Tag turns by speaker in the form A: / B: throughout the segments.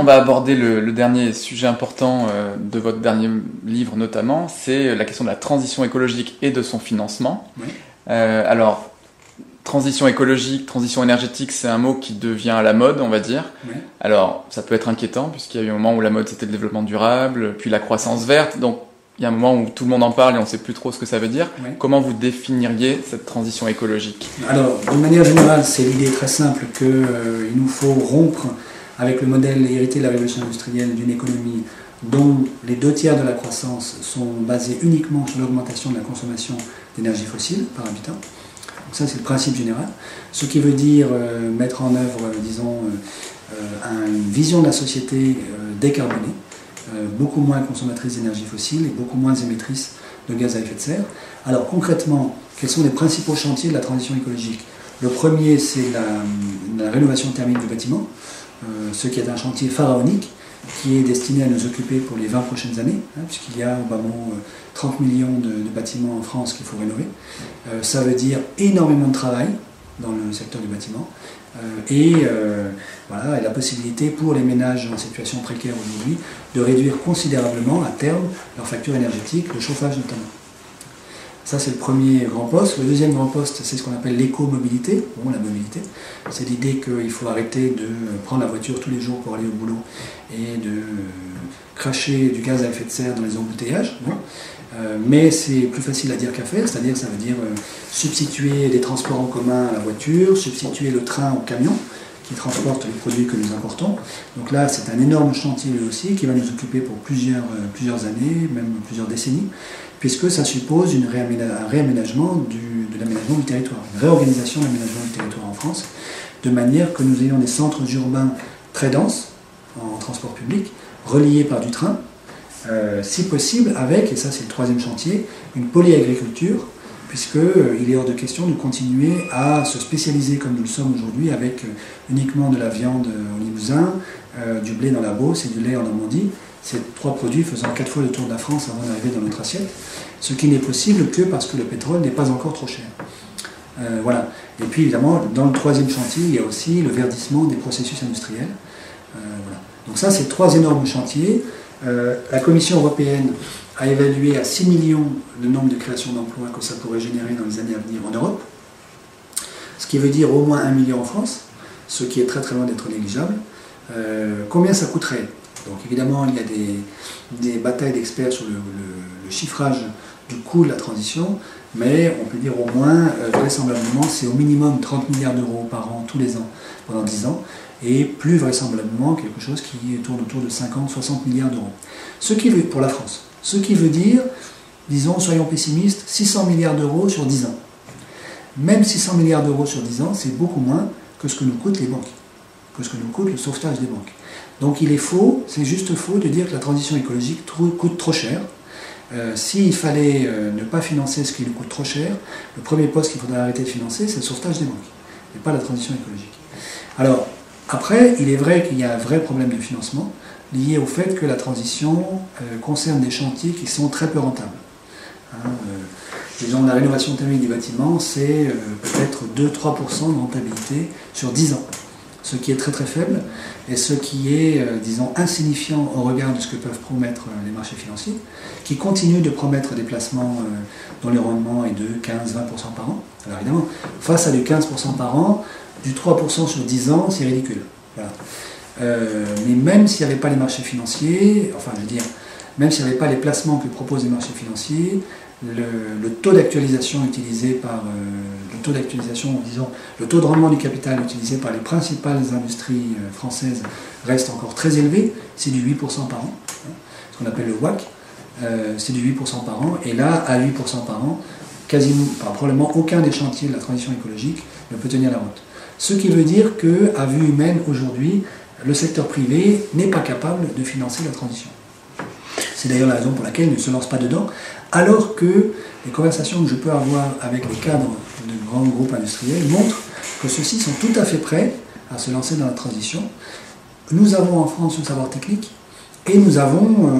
A: On va aborder le dernier sujet important de votre dernier livre notamment, c'est la question de la transition écologique et de son financement.
B: Oui.
A: Alors, transition écologique, transition énergétique, c'est un mot qui devient à la mode, on va dire.
B: Oui.
A: Alors, ça peut être inquiétant, puisqu'il y a eu un moment où la mode c'était le développement durable, puis la croissance verte, donc il y a un moment où tout le monde en parle et on ne sait plus trop ce que ça veut dire.
B: Oui.
A: Comment vous définiriez cette transition écologique?
B: Alors, d'une manière générale, c'est l'idée très simple qu'il nous faut rompre avec le modèle hérité de la révolution industrielle d'une économie dont les 2/3 de la croissance sont basés uniquement sur l'augmentation de la consommation d'énergie fossile par habitant. Donc ça, c'est le principe général. Ce qui veut dire mettre en œuvre, une vision de la société décarbonée, beaucoup moins consommatrice d'énergie fossile et beaucoup moins émettrice de gaz à effet de serre. Alors concrètement, quels sont les principaux chantiers de la transition écologique? Le premier, c'est la rénovation thermique du bâtiment, ce qui est un chantier pharaonique qui est destiné à nous occuper pour les 20 prochaines années, puisqu'il y a au bas mot 30 millions de bâtiments en France qu'il faut rénover. Ça veut dire énormément de travail dans le secteur du bâtiment et la possibilité pour les ménages en situation précaire aujourd'hui de réduire considérablement à terme leur facture énergétique, le chauffage notamment. Ça, c'est le premier grand poste. Le deuxième grand poste, c'est ce qu'on appelle l'éco-mobilité. Bon, la mobilité, c'est l'idée qu'il faut arrêter de prendre la voiture tous les jours pour aller au boulot et de cracher du gaz à effet de serre dans les embouteillages. Bon. Mais c'est plus facile à dire qu'à faire, c'est-à-dire ça veut dire substituer les transports en commun à la voiture, substituer le train au camion qui transporte les produits que nous importons. Donc là, c'est un énorme chantier lui aussi qui va nous occuper pour plusieurs années, même plusieurs décennies, puisque ça suppose un réaménagement de l'aménagement du territoire, une réorganisation de l'aménagement du territoire en France, de manière que nous ayons des centres urbains très denses en transport public, reliés par du train, si possible avec, et ça c'est le troisième chantier, une polyagriculture, puisqu'il est hors de question de continuer à se spécialiser comme nous le sommes aujourd'hui avec uniquement de la viande au Limousin, du blé dans la Beauce et du lait en Normandie, ces 3 produits faisant 4 fois le tour de la France avant d'arriver dans notre assiette, ce qui n'est possible que parce que le pétrole n'est pas encore trop cher. Voilà. Et puis évidemment, dans le troisième chantier, il y a aussi le verdissement des processus industriels. Voilà. Donc ça, c'est 3 énormes chantiers. La Commission européenne a évalué à 6 millions le nombre de créations d'emplois que ça pourrait générer dans les années à venir en Europe, ce qui veut dire au moins 1 million en France, ce qui est très très loin d'être négligeable. Combien ça coûterait? Donc évidemment, il y a des batailles d'experts sur le chiffrage du coût de la transition, mais on peut dire au moins, vraisemblablement, c'est au minimum 30 milliards d'euros par an, tous les ans, pendant 10 ans, et plus vraisemblablement quelque chose qui tourne autour de 50-60 milliards d'euros. Ce qui veut, pour la France, ce qui veut dire, disons, soyons pessimistes, 600 milliards d'euros sur 10 ans. Même 600 milliards d'euros sur 10 ans, c'est beaucoup moins que ce que nous coûtent les banques, que ce que nous coûte le sauvetage des banques. Donc il est faux, c'est juste faux de dire que la transition écologique coûte trop cher. S'il fallait ne pas financer ce qui nous coûte trop cher, le premier poste qu'il faudrait arrêter de financer, c'est le sauvetage des banques, et pas la transition écologique. Alors, après, il est vrai qu'il y a un vrai problème de financement lié au fait que la transition concerne des chantiers qui sont très peu rentables. Disons, la rénovation thermique du bâtiment, c'est peut-être 2-3% de rentabilité sur 10 ans. Ce qui est très très faible et ce qui est, disons, insignifiant au regard de ce que peuvent promettre les marchés financiers, qui continuent de promettre des placements dont le rendement est de 15-20% par an. Alors évidemment, face à du 15% par an, du 3% sur 10 ans, c'est ridicule. Voilà. Mais même s'il n'y avait pas les marchés financiers, enfin je veux dire, même s'il n'y avait pas les placements que proposent les marchés financiers, le taux d'actualisation utilisé par le taux de rendement du capital utilisé par les principales industries françaises reste encore très élevé, c'est du 8% par an, ce qu'on appelle le WACC, c'est du 8% par an, et là, à 8% par an, probablement aucun des chantiers de la transition écologique ne peut tenir la route. Ce qui veut dire qu'à vue humaine, aujourd'hui, le secteur privé n'est pas capable de financer la transition. C'est d'ailleurs la raison pour laquelle il ne se lance pas dedans, alors que les conversations que je peux avoir avec les cadres de grands groupes industriels montrent que ceux-ci sont tout à fait prêts à se lancer dans la transition. Nous avons en France le savoir technique et nous avons,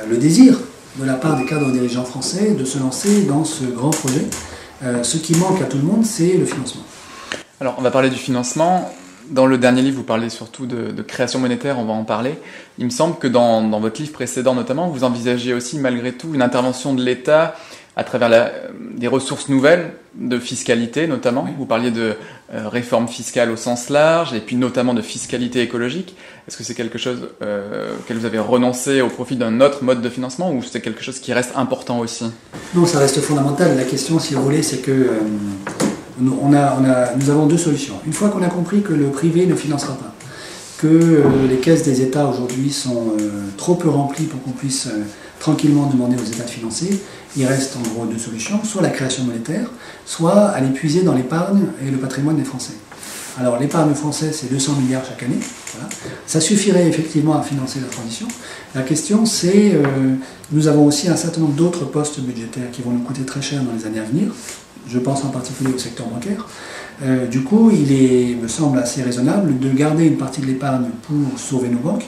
B: le désir de la part des cadres dirigeants français de se lancer dans ce grand projet. Ce qui manque à tout le monde, c'est le financement.
A: Alors, on va parler du financement. Dans le dernier livre, vous parlez surtout de création monétaire, on va en parler. Il me semble que dans votre livre précédent notamment, vous envisagez aussi malgré tout une intervention de l'État à travers des ressources nouvelles de fiscalité notamment. Vous parliez de réforme fiscale au sens large et puis notamment de fiscalité écologique. Est-ce que c'est quelque chose auquel vous avez renoncé au profit d'un autre mode de financement ou c'est quelque chose qui reste important aussi?
B: Non, ça reste fondamental. La question, si vous voulez, c'est que nous avons deux solutions. Une fois qu'on a compris que le privé ne financera pas, que les caisses des États aujourd'hui sont trop peu remplies pour qu'on puisse tranquillement demander aux États de financer, il reste en gros deux solutions, soit la création monétaire, soit aller puiser dans l'épargne et le patrimoine des Français. Alors l'épargne française, c'est 200 milliards chaque année. Voilà. Ça suffirait effectivement à financer la transition. La question, c'est, nous avons aussi un certain nombre d'autres postes budgétaires qui vont nous coûter très cher dans les années à venir. Je pense en particulier au secteur bancaire. Du coup, il me semble assez raisonnable de garder une partie de l'épargne pour sauver nos banques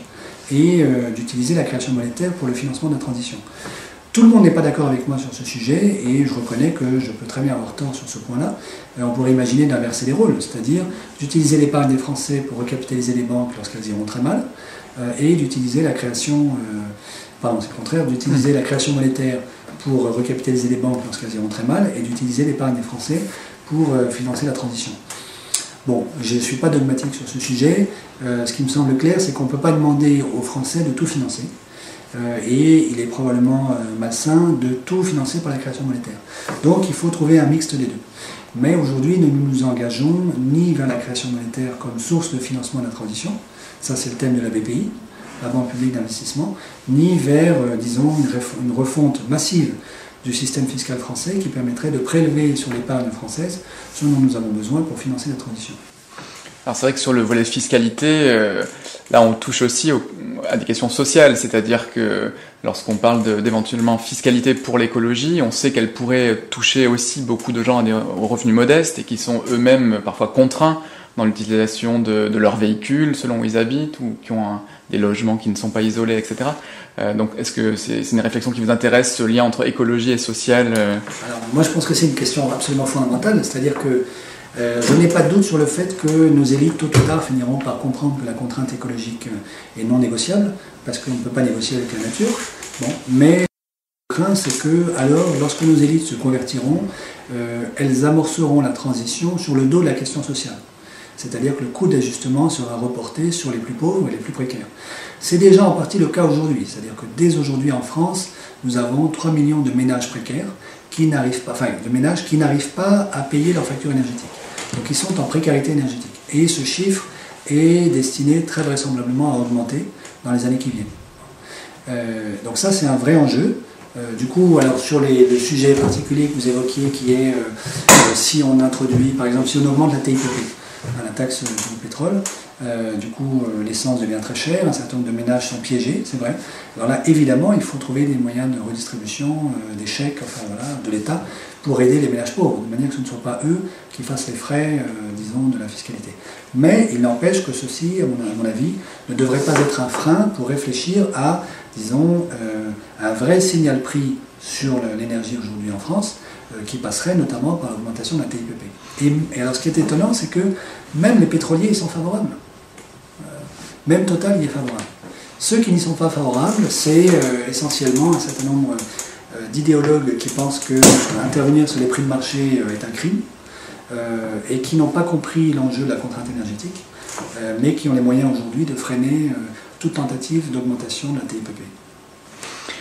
B: et d'utiliser la création monétaire pour le financement de la transition. Tout le monde n'est pas d'accord avec moi sur ce sujet et je reconnais que je peux très bien avoir tort sur ce point-là. On pourrait imaginer d'inverser les rôles, c'est-à-dire d'utiliser l'épargne des Français pour recapitaliser les banques lorsqu'elles iront très mal et d'utiliser la création, c'est le contraire, d'utiliser la création monétaire pour recapitaliser les banques lorsqu'elles iront très mal et d'utiliser l'épargne des Français pour financer la transition. Bon, je ne suis pas dogmatique sur ce sujet. Ce qui me semble clair, c'est qu'on ne peut pas demander aux Français de tout financer. Et il est probablement malsain de tout financer par la création monétaire. Donc il faut trouver un mixte des deux. Mais aujourd'hui, nous ne nous engageons ni vers la création monétaire comme source de financement de la transition, ça c'est le thème de la BPI, la Banque publique d'investissement, ni vers, disons, une refonte massive du système fiscal français qui permettrait de prélever sur l'épargne française ce dont nous avons besoin pour financer la transition.
A: Alors c'est vrai que sur le volet fiscalité, là on touche aussi à des questions sociales, c'est-à-dire que lorsqu'on parle d'éventuellement fiscalité pour l'écologie, on sait qu'elle pourrait toucher aussi beaucoup de gens aux revenus modestes et qui sont eux-mêmes parfois contraints dans l'utilisation de leurs véhicules selon où ils habitent ou qui ont des logements qui ne sont pas isolés, etc. Donc est-ce que c'est une réflexion qui vous intéresse, ce lien entre écologie et social
B: Alors moi je pense que c'est une question absolument fondamentale, c'est-à-dire que je n'ai pas de doute sur le fait que nos élites, tôt ou tard, finiront par comprendre que la contrainte écologique est non négociable, parce qu'on ne peut pas négocier avec la nature. Bon, mais ce que je crains, c'est que, alors, lorsque nos élites se convertiront, elles amorceront la transition sur le dos de la question sociale. C'est-à-dire que le coût d'ajustement sera reporté sur les plus pauvres et les plus précaires. C'est déjà en partie le cas aujourd'hui. C'est-à-dire que dès aujourd'hui en France, nous avons 3 millions de ménages précaires qui n'arrivent pas à payer leurs factures énergétiques. Donc ils sont en précarité énergétique. Et ce chiffre est destiné très vraisemblablement à augmenter dans les années qui viennent. Donc ça c'est un vrai enjeu. Du coup, alors sur le sujet particulier que vous évoquiez, qui est si on introduit, par exemple, si on augmente la TIPP, la taxe sur le pétrole, du coup l'essence devient très chère, un certain nombre de ménages sont piégés, c'est vrai. Alors là, évidemment, il faut trouver des moyens de redistribution, des chèques, de l'État, pour aider les ménages pauvres, de manière que ce ne soit pas eux qui fassent les frais, disons, de la fiscalité. Mais il n'empêche que ceci, à mon avis, ne devrait pas être un frein pour réfléchir à, disons, un vrai signal prix sur l'énergie aujourd'hui en France, qui passerait notamment par l'augmentation de la TIPP. Et alors ce qui est étonnant, c'est que même les pétroliers y sont favorables. Même Total y est favorable. Ceux qui n'y sont pas favorables, c'est essentiellement un certain nombre d'idéologues qui pensent que intervenir sur les prix de marché est un crime, et qui n'ont pas compris l'enjeu de la contrainte énergétique, mais qui ont les moyens aujourd'hui de freiner toute tentative d'augmentation de la TIPP.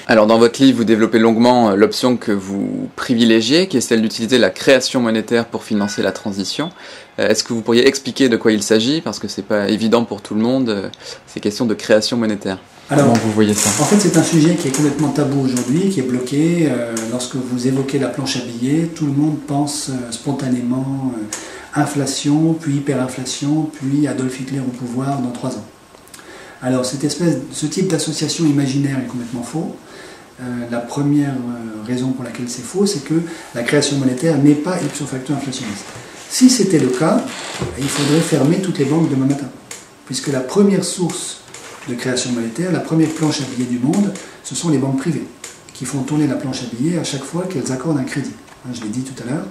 A: Alors dans votre livre, vous développez longuement l'option que vous privilégiez, qui est celle d'utiliser la création monétaire pour financer la transition. Est-ce que vous pourriez expliquer de quoi il s'agit? Parce que c'est pas évident pour tout le monde, ces questions de création monétaire.
B: Alors,
A: comment vous voyez ça?
B: En fait, c'est un sujet qui est complètement tabou aujourd'hui, qui est bloqué. Lorsque vous évoquez la planche à billets, tout le monde pense spontanément inflation, puis hyperinflation, puis Adolf Hitler au pouvoir dans 3 ans. Alors, ce type d'association imaginaire est complètement faux. La première raison pour laquelle c'est faux, c'est que la création monétaire n'est pas ipso facto inflationniste. Si c'était le cas, il faudrait fermer toutes les banques demain matin, puisque la première source de création monétaire, la première planche à billets du monde, ce sont les banques privées, qui font tourner la planche à billets à chaque fois qu'elles accordent un crédit. Je l'ai dit tout à l'heure,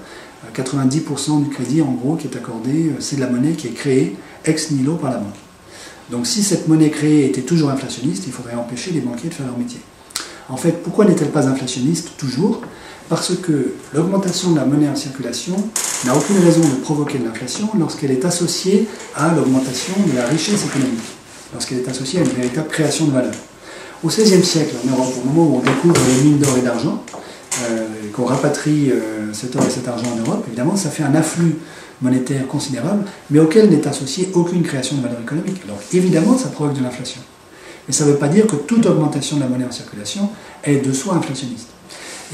B: 90% du crédit, en gros, qui est accordé, c'est de la monnaie qui est créée ex nihilo par la banque. Donc si cette monnaie créée était toujours inflationniste, il faudrait empêcher les banquiers de faire leur métier. En fait, pourquoi n'est-elle pas inflationniste toujours? Parce que l'augmentation de la monnaie en circulation n'a aucune raison de provoquer de l'inflation lorsqu'elle est associée à l'augmentation de la richesse économique, lorsqu'elle est associée à une véritable création de valeur. Au XVIe siècle, en Europe, au moment où on découvre les mines d'or et d'argent, qu'on rapatrie cet or et cet argent en Europe, évidemment, ça fait un afflux monétaire considérable, mais auquel n'est associée aucune création de valeur économique. Alors évidemment, ça provoque de l'inflation. Mais ça ne veut pas dire que toute augmentation de la monnaie en circulation est de soi inflationniste.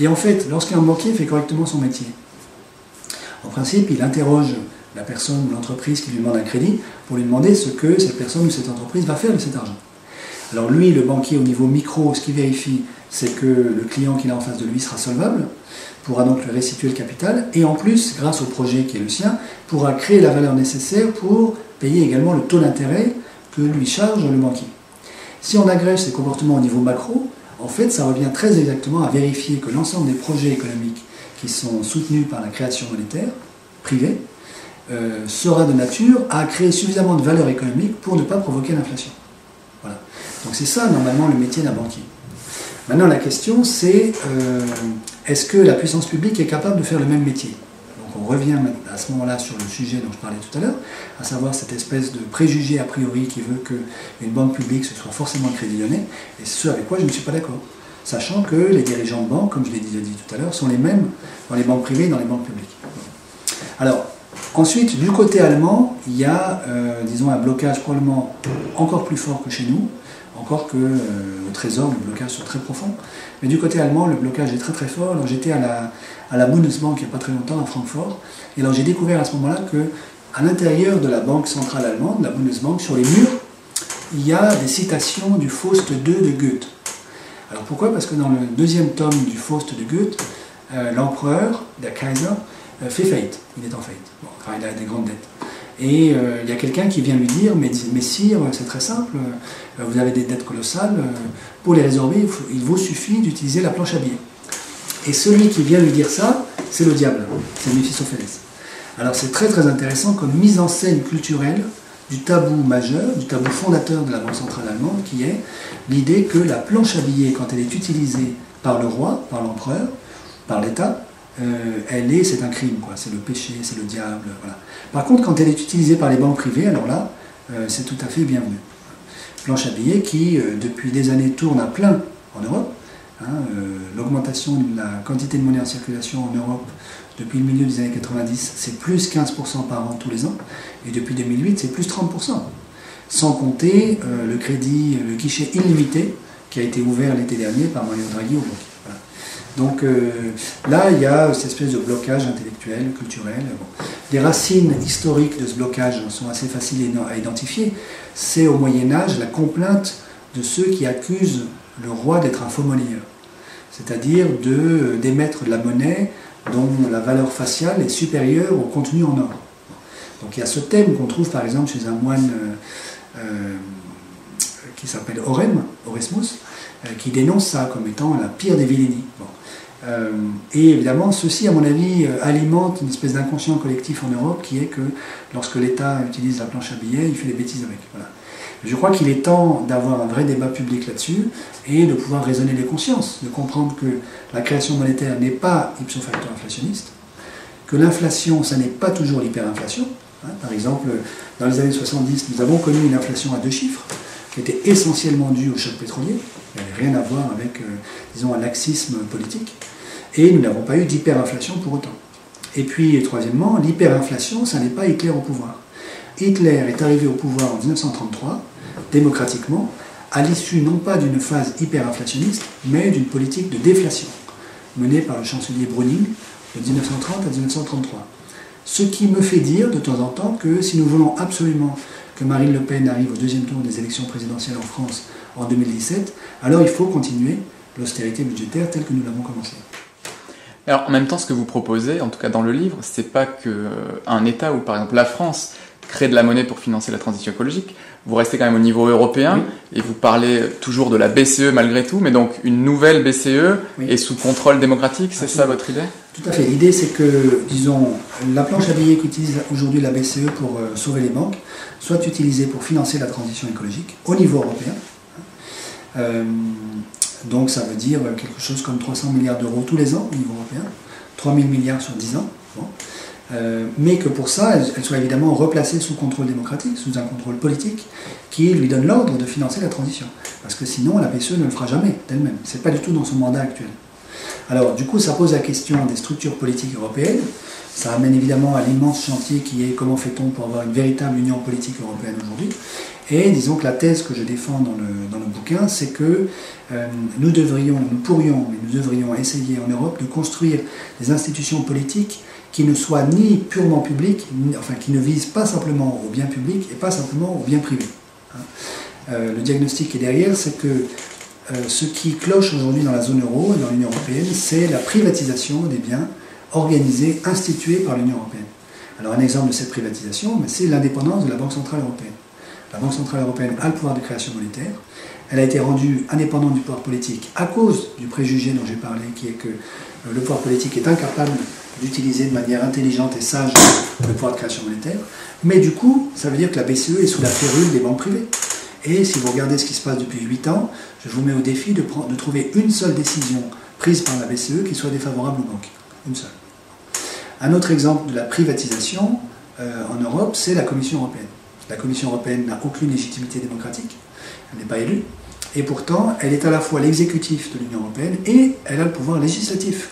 B: Et en fait, lorsqu'un banquier fait correctement son métier, en principe, il interroge la personne ou l'entreprise qui lui demande un crédit pour lui demander ce que cette personne ou cette entreprise va faire de cet argent. Alors lui, le banquier au niveau micro, ce qu'il vérifie, c'est que le client qu'il a en face de lui sera solvable, pourra donc lui restituer le capital, et en plus, grâce au projet qui est le sien, pourra créer la valeur nécessaire pour payer également le taux d'intérêt que lui charge le banquier. Si on agrège ces comportements au niveau macro, en fait, ça revient très exactement à vérifier que l'ensemble des projets économiques qui sont soutenus par la création monétaire privée sera de nature à créer suffisamment de valeur économique pour ne pas provoquer l'inflation. Voilà. Donc c'est ça, normalement, le métier d'un banquier. Maintenant, la question, c'est est-ce que la puissance publique est capable de faire le même métier? Donc on revient à ce moment-là sur le sujet dont je parlais tout à l'heure, à savoir cette espèce de préjugé a priori qui veut qu'une banque publique ce soit forcément le crédit lyonnais, et ce avec quoi je ne suis pas d'accord. Sachant que les dirigeants de banque, comme je l'ai déjà dit tout à l'heure, sont les mêmes dans les banques privées et dans les banques publiques. Alors, ensuite, du côté allemand, il y a, disons, un blocage probablement encore plus fort que chez nous, encore que au Trésor, le blocage soit très profond. Mais du côté allemand, le blocage est très très fort. Alors j'étais à la Bundesbank il n'y a pas très longtemps, à Francfort, et alors j'ai découvert à ce moment-là qu'à l'intérieur de la banque centrale allemande, la Bundesbank, sur les murs, il y a des citations du Faust II de Goethe. Alors pourquoi? Parce que dans le deuxième tome du Faust de Goethe, l'empereur, der Kaiser, fait faillite. Il est en faillite. Bon, enfin, il a des grandes dettes. Et il y a quelqu'un qui vient lui dire, mais sire, c'est très simple, vous avez des dettes colossales, pour les résorber, il vous suffit d'utiliser la planche à billets. Et celui qui vient lui dire ça, c'est le diable, c'est Méphistophélès. Alors c'est très très intéressant comme mise en scène culturelle du tabou majeur, du tabou fondateur de la Banque centrale allemande, qui est l'idée que la planche à billets, quand elle est utilisée par le roi, par l'empereur, par l'État, c'est un crime, quoi. C'est le péché, c'est le diable. Voilà. Par contre, quand elle est utilisée par les banques privées, alors là, c'est tout à fait bienvenu. Planche à billets qui, depuis des années, tourne à plein en Europe. L'augmentation de la quantité de monnaie en circulation en Europe depuis le milieu des années 90, c'est plus 15% par an tous les ans. Et depuis 2008, c'est plus 30%. Sans compter le crédit, le guichet illimité qui a été ouvert l'été dernier par Mario Draghi au banquier. Voilà. Donc là, il y a cette espèce de blocage intellectuel, culturel. Bon. Les racines historiques de ce blocage sont assez faciles à identifier. C'est au Moyen-Âge la complainte de ceux qui accusent le roi d'être un faux monnayeur. C'est-à-dire d'émettre de la monnaie dont la valeur faciale est supérieure au contenu en or. Donc il y a ce thème qu'on trouve par exemple chez un moine qui s'appelle Oresmus, qui dénonce ça comme étant la pire des vilainies. Bon. Et évidemment, ceci, à mon avis, alimente une espèce d'inconscient collectif en Europe qui est que lorsque l'État utilise la planche à billets, il fait des bêtises avec. Voilà. Je crois qu'il est temps d'avoir un vrai débat public là-dessus et de pouvoir raisonner les consciences, de comprendre que la création monétaire n'est pas ipso facto inflationniste, que l'inflation, ça n'est pas toujours l'hyperinflation. Par exemple, dans les années 70, nous avons connu une inflation à 2 chiffres, qui était essentiellement due au choc pétrolier, qui n'avait rien à voir avec, disons, un laxisme politique, et nous n'avons pas eu d'hyperinflation pour autant. Et puis, troisièmement, l'hyperinflation, ça n'est pas Hitler au pouvoir. Hitler est arrivé au pouvoir en 1933, démocratiquement, à l'issue non pas d'une phase hyperinflationniste, mais d'une politique de déflation, menée par le chancelier Brüning de 1930 à 1933. Ce qui me fait dire de temps en temps que si nous voulons absolument que Marine Le Pen arrive au 2e tour des élections présidentielles en France en 2017, alors il faut continuer l'austérité budgétaire telle que nous l'avons commencé.
A: Alors en même temps, ce que vous proposez, en tout cas dans le livre, c'est pas qu'un État où par exemple la France crée de la monnaie pour financer la transition écologique. Vous restez quand même au niveau européen, oui. Et vous parlez toujours de la BCE malgré tout, mais donc une nouvelle BCE oui. Et sous contrôle démocratique, c'est ça votre idée?
B: Tout à fait. L'idée, c'est que, disons, la planche à billets qu'utilise aujourd'hui la BCE pour sauver les banques soit utilisée pour financer la transition écologique au niveau européen. Donc ça veut dire quelque chose comme 300 milliards d'euros tous les ans au niveau européen, 3 000 milliards sur 10 ans. Bon. Mais que pour ça, elle soit évidemment replacée sous contrôle démocratique, sous un contrôle politique, qui lui donne l'ordre de financer la transition. Parce que sinon, la BCE ne le fera jamais d'elle-même. Ce n'est pas du tout dans son mandat actuel. Alors, du coup, ça pose la question des structures politiques européennes. Ça amène évidemment à l'immense chantier qui est comment fait-on pour avoir une véritable union politique européenne aujourd'hui. Et disons que la thèse que je défends dans le bouquin, c'est que nous devrions essayer en Europe de construire des institutions politiques qui ne soient ni purement publiques, enfin qui ne visent pas simplement au bien public et pas simplement au bien privé. Le diagnostic qui est derrière, c'est que ce qui cloche aujourd'hui dans la zone euro et dans l'Union européenne, c'est la privatisation des biens organisés, institués par l'Union européenne. Alors un exemple de cette privatisation, c'est l'indépendance de la Banque centrale européenne. La Banque centrale européenne a le pouvoir de création monétaire. Elle a été rendue indépendante du pouvoir politique à cause du préjugé dont j'ai parlé, qui est que le pouvoir politique est incapable d'utiliser de manière intelligente et sage le pouvoir de création monétaire. Mais du coup, ça veut dire que la BCE est sous la férule des banques privées. Et si vous regardez ce qui se passe depuis 8 ans, je vous mets au défi de trouver une seule décision prise par la BCE qui soit défavorable aux banques. Une seule. Un autre exemple de la privatisation en Europe, c'est la Commission européenne. La Commission européenne n'a aucune légitimité démocratique, elle n'est pas élue, et pourtant elle est à la fois l'exécutif de l'Union européenne et elle a le pouvoir législatif.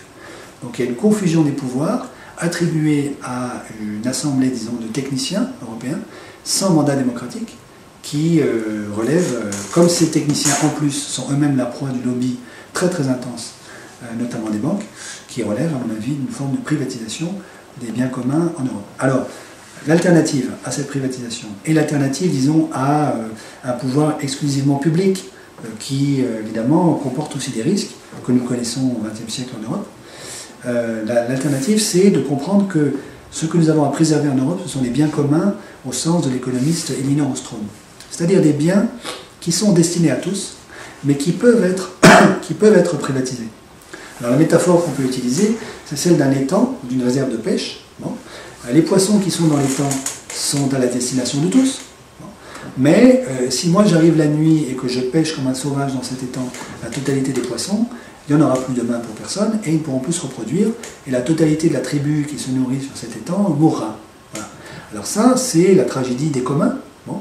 B: Donc il y a une confusion des pouvoirs attribuée à une assemblée, disons, de techniciens européens sans mandat démocratique qui relève, comme ces techniciens en plus sont eux-mêmes la proie du lobby très très intense, notamment des banques, qui relève à mon avis d'une forme de privatisation des biens communs en Europe. Alors, l'alternative à cette privatisation et l'alternative, disons, à un pouvoir exclusivement public qui, évidemment, comporte aussi des risques que nous connaissons au XXe siècle en Europe. L'alternative, c'est de comprendre que ce que nous avons à préserver en Europe, ce sont les biens communs au sens de l'économiste Elinor Ostrom. C'est-à-dire des biens qui sont destinés à tous, mais qui peuvent être privatisés. Alors la métaphore qu'on peut utiliser, c'est celle d'un étang, d'une réserve de pêche. Bon. Les poissons qui sont dans l'étang sont à la destination de tous. Bon. Mais si moi j'arrive la nuit et que je pêche comme un sauvage dans cet étang la totalité des poissons, il n'y en aura plus demain pour personne et ils ne pourront plus se reproduire et la totalité de la tribu qui se nourrit sur cet étang mourra. Voilà. Alors ça, c'est la tragédie des communs, bon,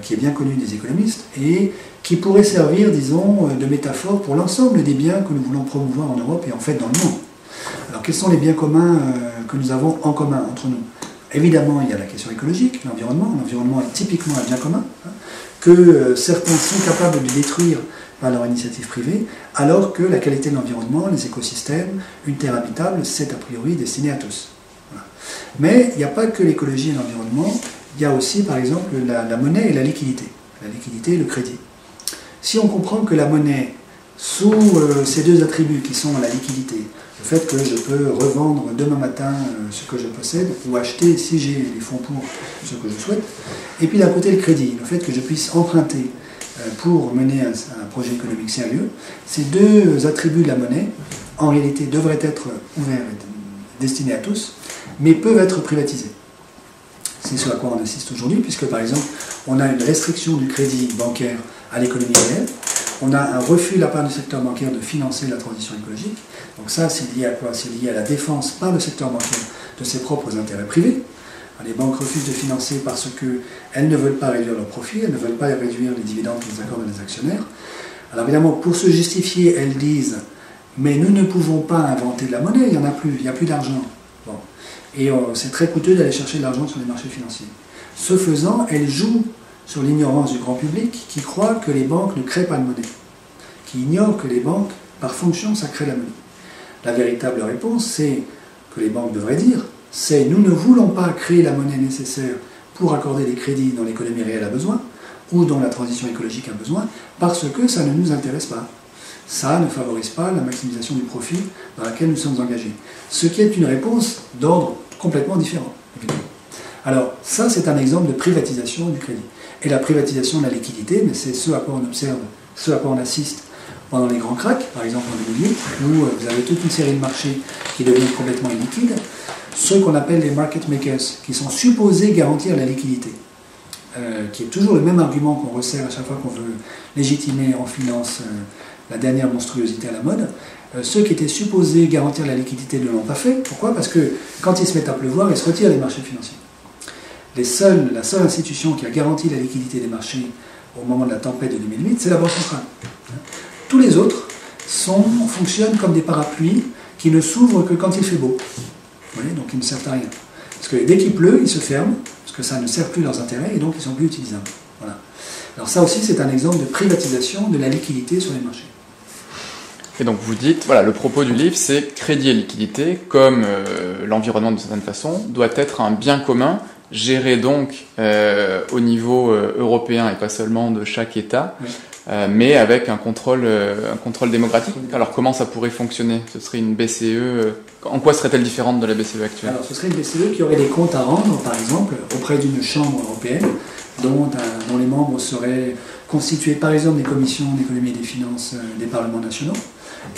B: qui est bien connue des économistes et qui pourrait servir, disons, de métaphore pour l'ensemble des biens que nous voulons promouvoir en Europe et en fait dans le monde. Alors quels sont les biens communs que nous avons en commun entre nous? Évidemment, il y a la question écologique, l'environnement. L'environnement est typiquement un bien commun, que certains sont capables de détruire par leur initiative privée, alors que la qualité de l'environnement, les écosystèmes, une terre habitable, c'est a priori destiné à tous. Voilà. Mais il n'y a pas que l'écologie et l'environnement, il y a aussi par exemple la monnaie et la liquidité. La liquidité et le crédit. Si on comprend que la monnaie, sous ces deux attributs qui sont la liquidité, le fait que je peux revendre demain matin ce que je possède, ou acheter si j'ai les fonds pour ce que je souhaite, et puis d'un côté le crédit, le fait que je puisse emprunter pour mener un projet économique sérieux, ces deux attributs de la monnaie, en réalité, devraient être ouverts et destinés à tous, mais peuvent être privatisés. C'est ce à quoi on assiste aujourd'hui, puisque par exemple, on a une restriction du crédit bancaire à l'économie réelle, on a un refus de la part du secteur bancaire de financer la transition écologique. Donc ça, c'est lié à quoi? C'est lié à la défense par le secteur bancaire de ses propres intérêts privés. Les banques refusent de financer parce qu'elles ne veulent pas réduire leurs profits, elles ne veulent pas réduire les dividendes qu'ils accordent aux actionnaires. Alors évidemment, pour se justifier, elles disent « mais nous ne pouvons pas inventer de la monnaie, il n'y en a plus, il n'y a plus d'argent. » Bon. Et c'est très coûteux d'aller chercher de l'argent sur les marchés financiers. Ce faisant, elles jouent sur l'ignorance du grand public qui croit que les banques ne créent pas de monnaie, qui ignore que les banques, par fonction, ça crée la monnaie. La véritable réponse, c'est que les banques devraient dire, c'est nous ne voulons pas créer la monnaie nécessaire pour accorder les crédits dont l'économie réelle a besoin, ou dont la transition écologique a besoin, parce que ça ne nous intéresse pas. Ça ne favorise pas la maximisation du profit dans laquelle nous sommes engagés. Ce qui est une réponse d'ordre complètement différent, évidemment. Alors, ça, c'est un exemple de privatisation du crédit. Et la privatisation de la liquidité, mais c'est ce à quoi on observe, ce à quoi on assiste pendant les grands cracks, par exemple en 2008, où vous avez toute une série de marchés qui deviennent complètement illiquides, ceux qu'on appelle les market makers, qui sont supposés garantir la liquidité, qui est toujours le même argument qu'on resserre à chaque fois qu'on veut légitimer en finance la dernière monstruosité à la mode. Ceux qui étaient supposés garantir la liquidité ne l'ont pas fait. Pourquoi? Parce que quand ils se mettent à pleuvoir, ils se retirent des marchés financiers. La seule institution qui a garanti la liquidité des marchés au moment de la tempête de 2008, c'est la Banque centrale. Tous les autres fonctionnent comme des parapluies qui ne s'ouvrent que quand il fait beau. Vous voyez, donc ils ne servent à rien. Parce que dès qu'il pleut, ils se ferment, parce que ça ne sert plus leurs intérêts, et donc ils ne sont plus utilisables. Voilà. Alors ça aussi, c'est un exemple de privatisation de la liquidité sur les marchés.
A: Et donc vous dites, voilà, le propos du livre, c'est crédit et liquidité, comme l'environnement d'une certaine façon, doit être un bien commun, géré donc au niveau européen et pas seulement de chaque État, oui. Mais avec un contrôle démocratique. Alors comment ça pourrait fonctionner? Ce serait une BCE, en quoi serait-elle différente de la BCE actuelle?
B: Alors ce serait une BCE qui aurait des comptes à rendre, par exemple, auprès d'une chambre européenne, dont les membres seraient constitués par exemple des commissions d'économie et des finances des parlements nationaux,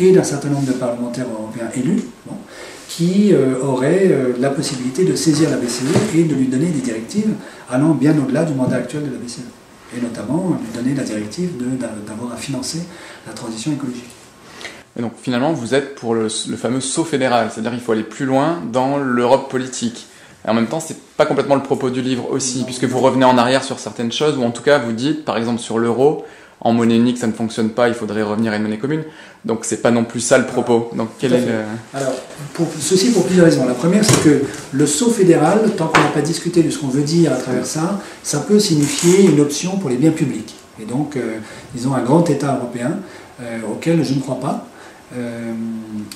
B: et d'un certain nombre de parlementaires européens élus, qui auraient la possibilité de saisir la BCE et de lui donner des directives allant bien au-delà du mandat actuel de la BCE. Et notamment lui donner la directive d'avoir à financer la transition écologique.
A: Et donc finalement, vous êtes pour le fameux saut fédéral, c'est-à-dire qu'il faut aller plus loin dans l'Europe politique. Et en même temps, c'est pas complètement le propos du livre aussi, puisque vous revenez en arrière sur certaines choses, ou en tout cas vous dites, par exemple sur l'euro, en monnaie unique ça ne fonctionne pas, il faudrait revenir à une monnaie commune. Donc c'est pas non plus ça le propos. Donc quel est le...
B: Alors, ceci pour plusieurs raisons. La première, c'est que le saut fédéral, tant qu'on n'a pas discuté de ce qu'on veut dire à travers ça, ça peut signifier une option pour les biens publics. Et donc, disons, un grand État européen auquel je ne crois pas.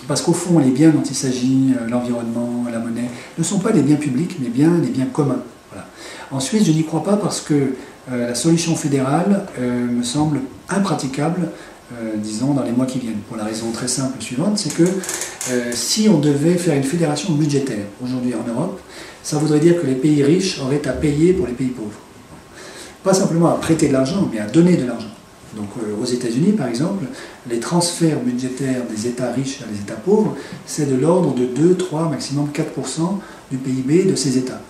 B: Parce qu'au fond, les biens dont il s'agit, l'environnement, la monnaie, ne sont pas des biens publics, mais bien des biens communs. Voilà. Ensuite, je n'y crois pas parce que la solution fédérale me semble impraticable, disons, dans les mois qui viennent. Pour la raison très simple suivante, c'est que si on devait faire une fédération budgétaire aujourd'hui en Europe, ça voudrait dire que les pays riches auraient à payer pour les pays pauvres. Pas simplement à prêter de l'argent, mais à donner de l'argent. Donc aux États-Unis, par exemple, les transferts budgétaires des États riches vers les États pauvres, c'est de l'ordre de 2, 3, maximum 4% du PIB de ces États.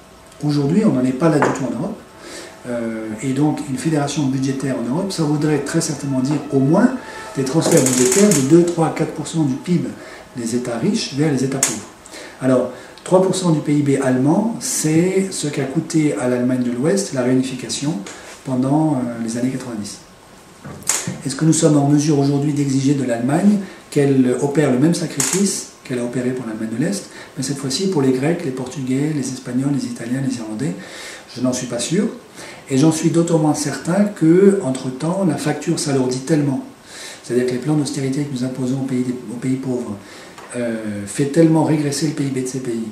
B: Aujourd'hui, on n'en est pas là du tout en Europe. Et donc, une fédération budgétaire en Europe, ça voudrait très certainement dire au moins des transferts budgétaires de 2, 3, 4% du PIB des États riches vers les États pauvres. Alors, 3% du PIB allemand, c'est ce qu'a coûté à l'Allemagne de l'Ouest la réunification pendant les années 90. Est-ce que nous sommes en mesure aujourd'hui d'exiger de l'Allemagne qu'elle opère le même sacrifice qu'elle a opéré pour l'Allemagne de l'Est, mais cette fois-ci pour les Grecs, les Portugais, les Espagnols, les Italiens, les Irlandais? Je n'en suis pas sûr. Et j'en suis d'autant moins certain qu'entre-temps, la facture s'alourdit tellement. C'est-à-dire que les plans d'austérité que nous imposons aux pays pauvres fait tellement régresser le PIB de ces pays,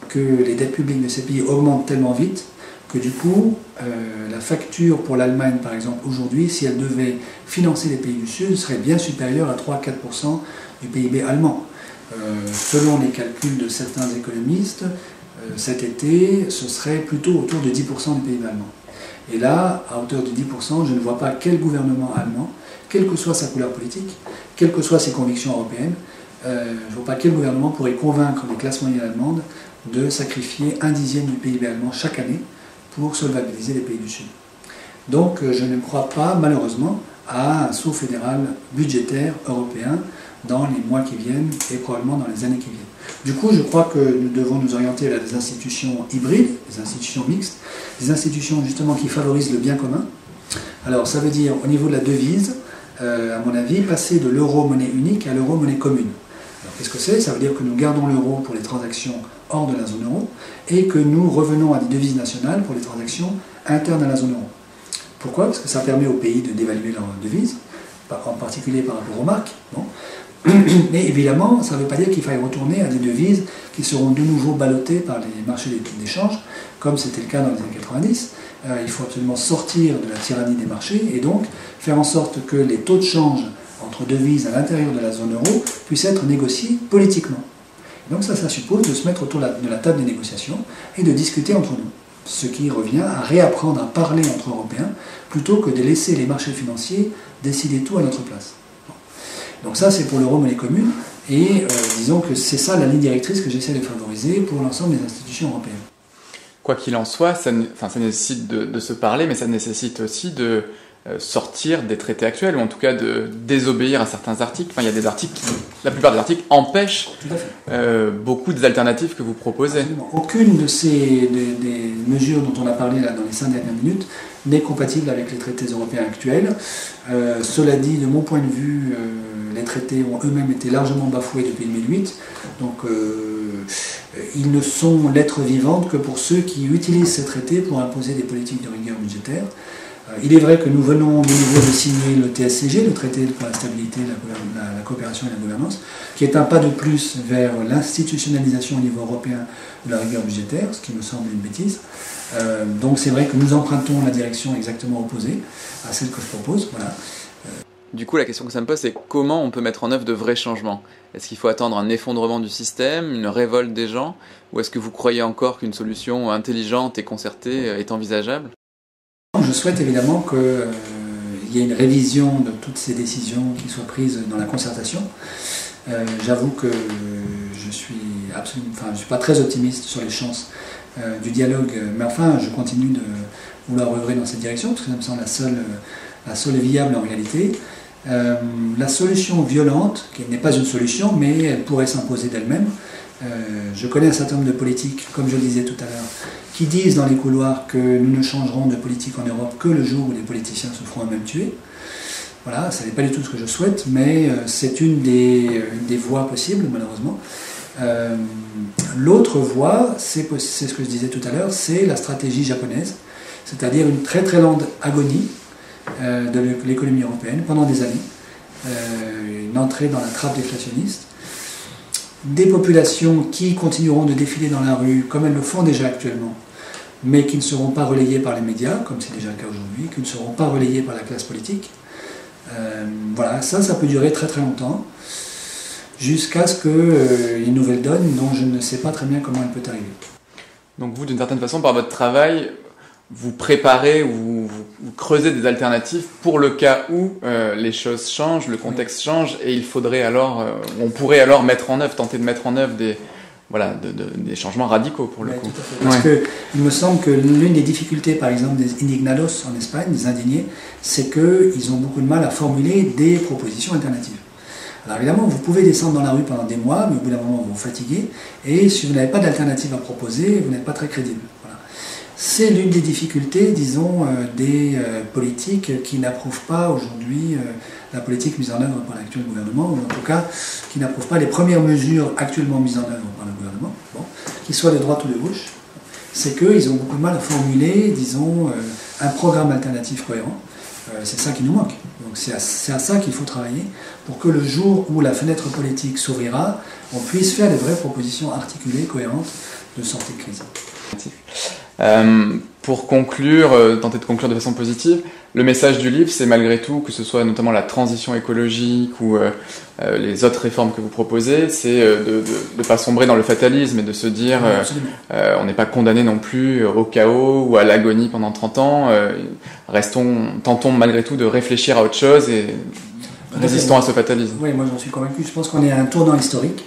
B: que les dettes publiques de ces pays augmentent tellement vite, que du coup, la facture pour l'Allemagne, par exemple, aujourd'hui, si elle devait financer les pays du Sud, serait bien supérieure à 3-4% du PIB allemand. Selon les calculs de certains économistes, cet été, ce serait plutôt autour de 10% du PIB allemand. Et là, à hauteur de 10%, je ne vois pas quel gouvernement allemand, quelle que soit sa couleur politique, quelles que soient ses convictions européennes, je ne vois pas quel gouvernement pourrait convaincre les classes moyennes allemandes de sacrifier 1/10 du PIB allemand chaque année pour solvabiliser les pays du Sud. Donc je ne crois pas, malheureusement, à un saut fédéral budgétaire européen dans les mois qui viennent et probablement dans les années qui viennent. Du coup, je crois que nous devons nous orienter vers des institutions hybrides, des institutions mixtes, des institutions justement qui favorisent le bien commun. Alors ça veut dire au niveau de la devise, à mon avis, passer de l'euro monnaie unique à l'euro monnaie commune. Alors qu'est-ce que c'est? Ça veut dire que nous gardons l'euro pour les transactions hors de la zone euro et que nous revenons à des devises nationales pour les transactions internes à la zone euro. Pourquoi? Parce que ça permet aux pays de dévaluer leur devise, en particulier par rapport aux marques. Bon. Mais évidemment, ça ne veut pas dire qu'il faille retourner à des devises qui seront de nouveau ballottées par les marchés d'échange, comme c'était le cas dans les années 90. Il faut absolument sortir de la tyrannie des marchés et donc faire en sorte que les taux de change entre devises à l'intérieur de la zone euro puissent être négociés politiquement. Donc ça suppose de se mettre autour de la table des négociations et de discuter entre nous. Ce qui revient à réapprendre à parler entre Européens plutôt que de laisser les marchés financiers décider tout à notre place. Donc ça, c'est pour l'euro-monnaie commune. Et disons que c'est ça la ligne directrice que j'essaie de favoriser pour l'ensemble des institutions européennes.
A: Quoi qu'il en soit, ça nécessite de se parler, mais ça nécessite aussi de sortir des traités actuels, ou en tout cas de désobéir à certains articles. Enfin, il y a des articles la plupart des articles empêchent beaucoup des alternatives que vous proposez.
B: Absolument. Aucune de ces des mesures dont on a parlé là dans les 5 dernières minutes n'est compatible avec les traités européens actuels. Cela dit, de mon point de vue, les traités ont eux-mêmes été largement bafoués depuis 2008. Donc, ils ne sont lettres vivantes que pour ceux qui utilisent ces traités pour imposer des politiques de rigueur budgétaire. Il est vrai que nous venons de nouveau de signer le TSCG, le traité pour la stabilité, la coopération et la gouvernance, qui est un pas de plus vers l'institutionnalisation au niveau européen de la rigueur budgétaire, ce qui me semble une bêtise. Donc c'est vrai que nous empruntons la direction exactement opposée à celle que je propose. Voilà.
A: Du coup, la question que ça me pose, c'est comment on peut mettre en œuvre de vrais changements? Est-ce qu'il faut attendre un effondrement du système, une révolte des gens, ou est-ce que vous croyez encore qu'une solution intelligente et concertée est envisageable?
B: Je souhaite évidemment qu'il y ait une révision de toutes ces décisions qui soient prises dans la concertation. J'avoue que je suis pas très optimiste sur les chances du dialogue, mais enfin je continue de vouloir œuvrer dans cette direction parce que ça me semble la seule viable en réalité. La solution violente, qui n'est pas une solution, mais elle pourrait s'imposer d'elle-même. Je connais un certain nombre de politiques, comme je le disais tout à l'heure, qui disent dans les couloirs que nous ne changerons de politique en Europe que le jour où les politiciens se feront eux-mêmes tuer. Voilà, ça n'est pas du tout ce que je souhaite, mais c'est une des voies possibles, malheureusement. L'autre voie, c'est ce que je disais tout à l'heure, c'est la stratégie japonaise, c'est-à-dire une très très lente agonie de l'économie européenne pendant des années, une entrée dans la trappe déflationniste, des populations qui continueront de défiler dans la rue comme elles le font déjà actuellement, mais qui ne seront pas relayées par les médias, comme c'est déjà le cas aujourd'hui, qui ne seront pas relayées par la classe politique. Voilà, ça peut durer très très longtemps, jusqu'à ce qu'il y ait une nouvelle donne dont je ne sais pas très bien comment elle peut arriver.
A: Donc vous, d'une certaine façon, par votre travail, vous préparez ou vous creusez des alternatives pour le cas où les choses changent, le contexte change, et il faudrait alors, on pourrait alors tenter de mettre en œuvre des changements radicaux pour le coup.
B: Tout à fait. Parce que il me semble que l'une des difficultés, par exemple, des indignados en Espagne, des indignés, c'est qu'ils ont beaucoup de mal à formuler des propositions alternatives. Alors évidemment, vous pouvez descendre dans la rue pendant des mois, mais au bout d'un moment, vous vous fatiguez, et si vous n'avez pas d'alternative à proposer, vous n'êtes pas très crédible. C'est l'une des difficultés, disons, des politiques qui n'approuvent pas aujourd'hui la politique mise en œuvre par l'actuel gouvernement, ou en tout cas qui n'approuvent pas les premières mesures actuellement mises en œuvre par le gouvernement, qu'ils soient de droite ou de gauche. C'est qu'ils ont beaucoup de mal à formuler, disons, un programme alternatif cohérent. C'est ça qui nous manque. Donc c'est à ça qu'il faut travailler pour que le jour où la fenêtre politique s'ouvrira, on puisse faire des vraies propositions articulées, cohérentes de sortie de crise.
A: Pour conclure, tenter de conclure de façon positive, le message du livre, c'est malgré tout, que ce soit notamment la transition écologique ou les autres réformes que vous proposez, c'est de ne pas sombrer dans le fatalisme et de se dire on n'est pas condamné non plus au chaos ou à l'agonie pendant 30 ans, tentons malgré tout de réfléchir à autre chose et résistons à ce fatalisme.
B: Oui, moi j'en suis convaincu, je pense qu'on est à un tournant historique,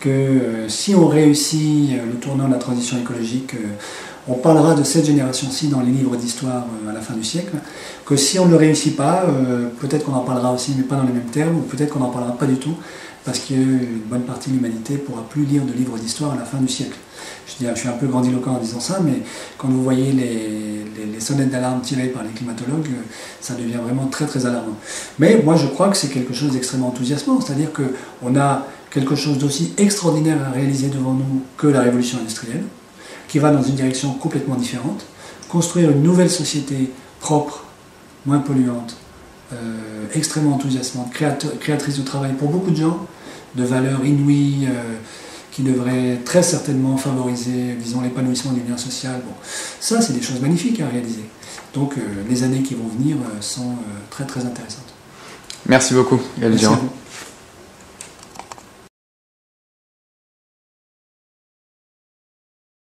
B: que si on réussit le tournant de la transition écologique, on parlera de cette génération-ci dans les livres d'histoire à la fin du siècle, que si on ne le réussit pas, peut-être qu'on en parlera aussi, mais pas dans les mêmes termes, ou peut-être qu'on n'en parlera pas du tout, parce qu'une bonne partie de l'humanité ne pourra plus lire de livres d'histoire à la fin du siècle. Je suis un peu grandiloquent en disant ça, mais quand vous voyez les sonnettes d'alarme tirées par les climatologues, ça devient vraiment très très alarmant. Mais moi je crois que c'est quelque chose d'extrêmement enthousiasmant, c'est-à-dire qu'on a quelque chose d'aussi extraordinaire à réaliser devant nous que la révolution industrielle, qui va dans une direction complètement différente, construire une nouvelle société propre, moins polluante, extrêmement enthousiasmante, créatrice de travail pour beaucoup de gens, de valeurs inouïes, qui devrait très certainement favoriser, disons, l'épanouissement du lien social. Bon, ça, c'est des choses magnifiques à réaliser. Donc, les années qui vont venir sont très très intéressantes.
A: Merci beaucoup, Gaël Girand.
B: Merci à vous.